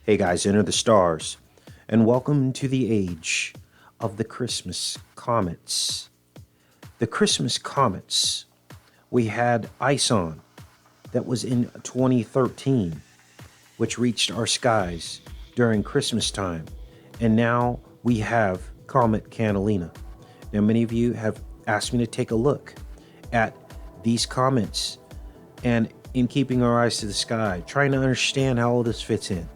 Hey guys, enter the stars, and welcome to the age of the Christmas comets. The Christmas comets, we had Ison that was in 2013, which reached our skies during Christmas time, and now we have Comet Catalina. Now, many of you have asked me to take a look at these comets and in keeping our eyes to the sky, trying to understand how all this fits in.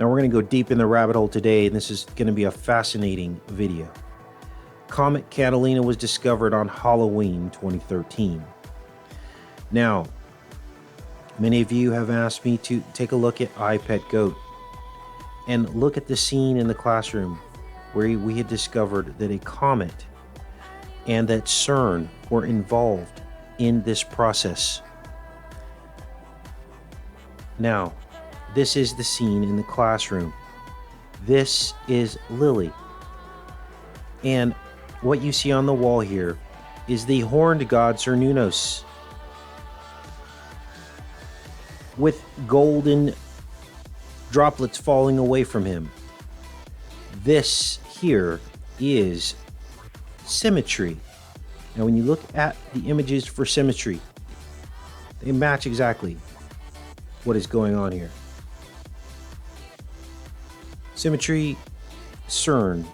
Now we're going to go deep in the rabbit hole today, and this is going to be a fascinating video. Comet Catalina was discovered on Halloween 2013. Now, many of you have asked me to take a look at iPetGoat and look at the scene in the classroom where we had discovered that a comet and that CERN were involved in this process. Now, this is the scene in the classroom. This is Lily. And what you see on the wall here is the horned god Cernunnos with golden droplets falling away from him. This here is symmetry. Now, when you look at the images for symmetry, they match exactly what is going on here. Symmetry, CERN.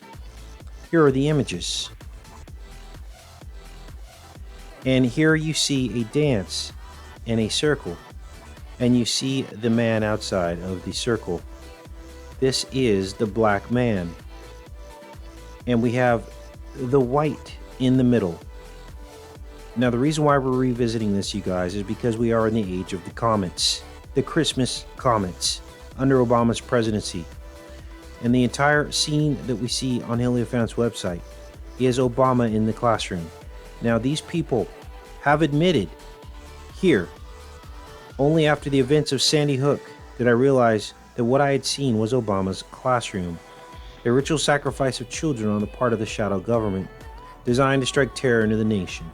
Here are the images. And here you see a dance in a circle. And you see the man outside of the circle. This is the black man. And we have the white in the middle. Now, the reason why we're revisiting this, you guys, is because we are in the age of the comets. The Christmas comets under Obama's presidency. And the entire scene that we see on Heliophont's website is Obama in the classroom. Now, these people have admitted here, only after the events of Sandy Hook, did I realize that what I had seen was Obama's classroom. A ritual sacrifice of children on the part of the shadow government, designed to strike terror into the nation.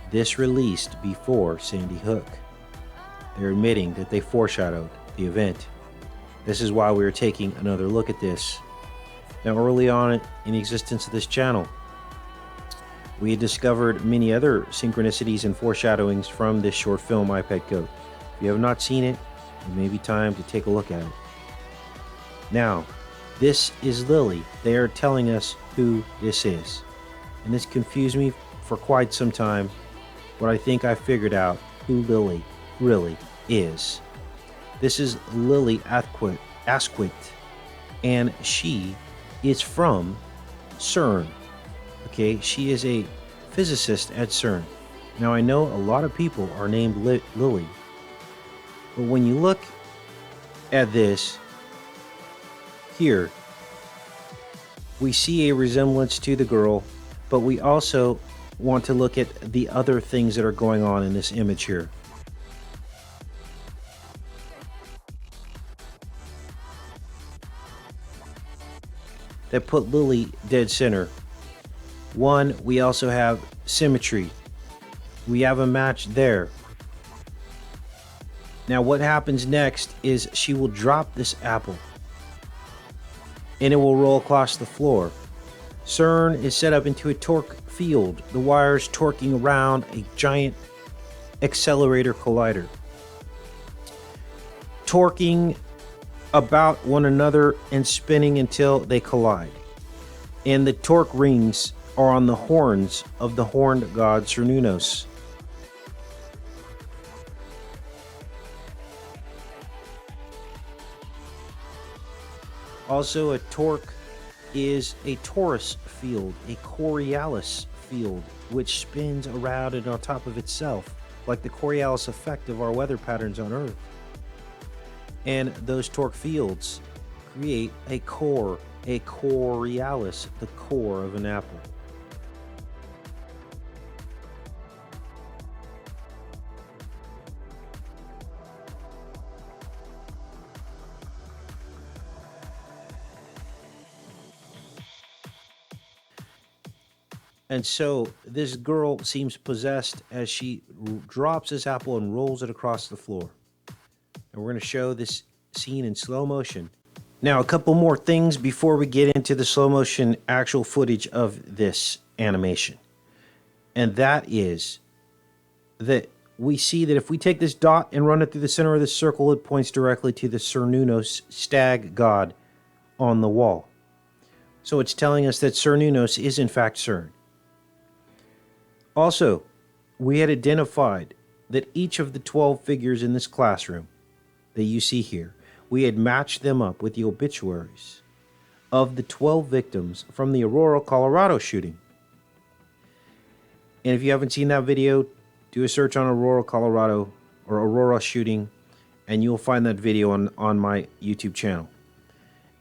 This released before Sandy Hook. They're admitting that they foreshadowed the event. This is why we are taking another look at this. Now, early on in the existence of this channel, we had discovered many other synchronicities and foreshadowings from this short film, iPetGoat. If you have not seen it, it may be time to take a look at it. Now, this is Lily. They are telling us who this is. And this confused me for quite some time, but I think I figured out who Lily really is. This is Lily Asquith, and she is from CERN. Okay, she is a physicist at CERN. Now, I know a lot of people are named Lily, but when you look at this here, we see a resemblance to the girl, but we also want to look at the other things that are going on in this image here. That put Lily dead center. One, we also have symmetry. We have a match there. Now, what happens next is she will drop this apple and it will roll across the floor. CERN is set up into a torque field, the wires torquing around a giant accelerator collider, torquing about one another and spinning until they collide. And the torque rings are on the horns of the horned god Cernunnos. Also, a torque is a torus field, a Coriolis field, which spins around and on top of itself, like the Coriolis effect of our weather patterns on Earth. And those torque fields create a core, a Coriolis, the core of an apple. And so this girl seems possessed as she drops this apple and rolls it across the floor. And we're going to show this scene in slow motion. Now, a couple more things before we get into the slow motion actual footage of this animation. And that is that we see that if we take this dot and run it through the center of the circle, it points directly to the Cernunnos stag god on the wall. So it's telling us that Cernunnos is in fact Cern. Also, we had identified that each of the 12 figures in this classroom that you see here, we had matched them up with the obituaries of the 12 victims from the Aurora, Colorado shooting. And if you haven't seen that video, do a search on Aurora, Colorado, or Aurora shooting, and you'll find that video on my YouTube channel.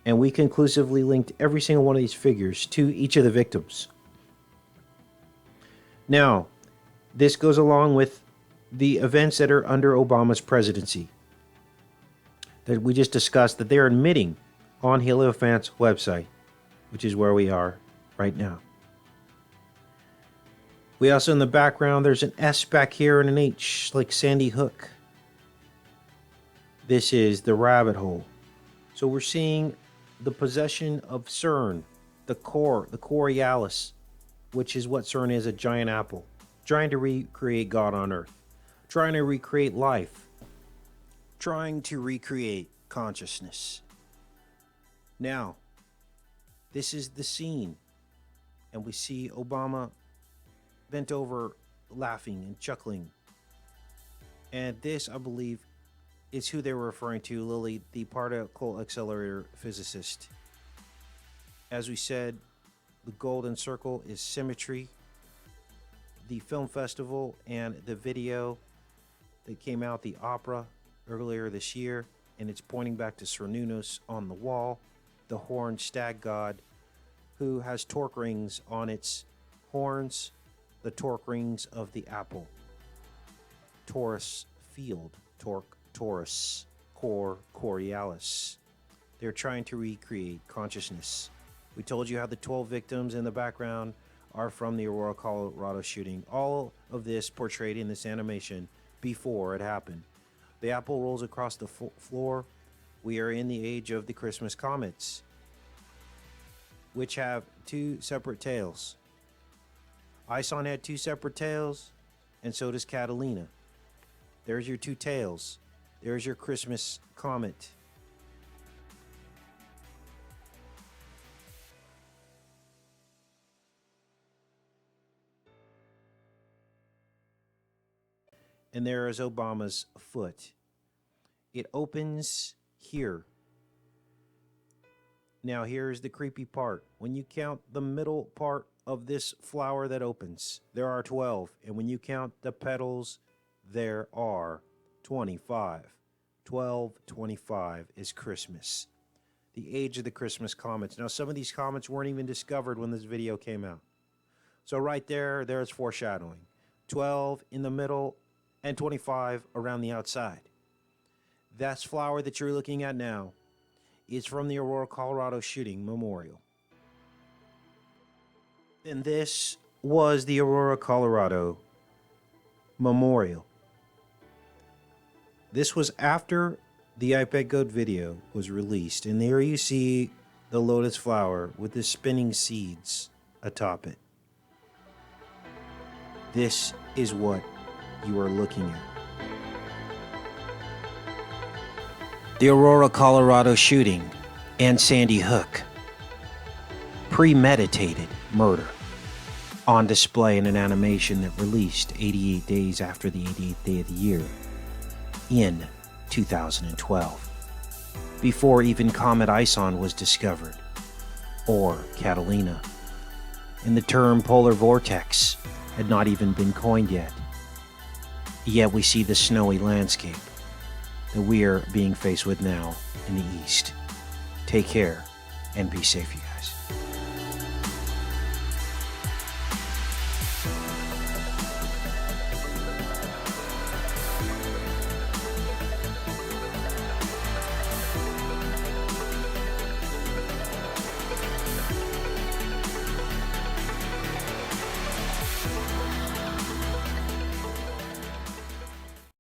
And we conclusively linked every single one of these figures to each of the victims. Now, this goes along with the events that are under Obama's presidency that we just discussed, that they're admitting on Hierophant's website, which is where we are right now. We also, in the background, there's an S back here and an H, like Sandy Hook. This is the rabbit hole. So we're seeing the possession of CERN, the core, the Coriolis, which is what CERN is, a giant apple, trying to recreate God on Earth, trying to recreate life, trying to recreate consciousness. Now, this is the scene, and we see Obama bent over, laughing and chuckling. And this, I believe, is who they were referring to, Lily, the particle accelerator physicist. As we said, the golden circle is symmetry. The film festival and the video that came out, the opera, earlier this year, and it's pointing back to Cernunnos on the wall, the horned stag god, who has torque rings on its horns, the torque rings of the apple. Taurus field, torque, Taurus, core, Coriolis. They're trying to recreate consciousness. We told you how the 12 victims in the background are from the Aurora, Colorado shooting. All of this portrayed in this animation before it happened. The apple rolls across the floor. We are in the age of the Christmas comets, which have two separate tails. Ison had two separate tails, and so does Catalina. There's your two tails. There's your Christmas comet. And there is Obama's foot. It opens here. Now here's the creepy part. When you count the middle part of this flower that opens, there are 12. And when you count the petals, there are 25. 1225 is Christmas. The age of the Christmas comets. Now some of these comets weren't even discovered when this video came out. So right there, there's foreshadowing. 12 in the middle and 25 around the outside. That flower that you're looking at now is from the Aurora, Colorado shooting memorial. And this was the Aurora, Colorado memorial. This was after the Decoded video was released. And there you see the lotus flower with the spinning seeds atop it. This is what you are looking at. The Aurora, Colorado shooting and Sandy Hook. Premeditated murder on display in an animation that released 88 days after the 88th day of the year in 2012, before even Comet Ison was discovered, or Catalina, and the term polar vortex had not even been coined yet. Yet we see the snowy landscape that we are being faced with now in the East. Take care and be safe, you guys.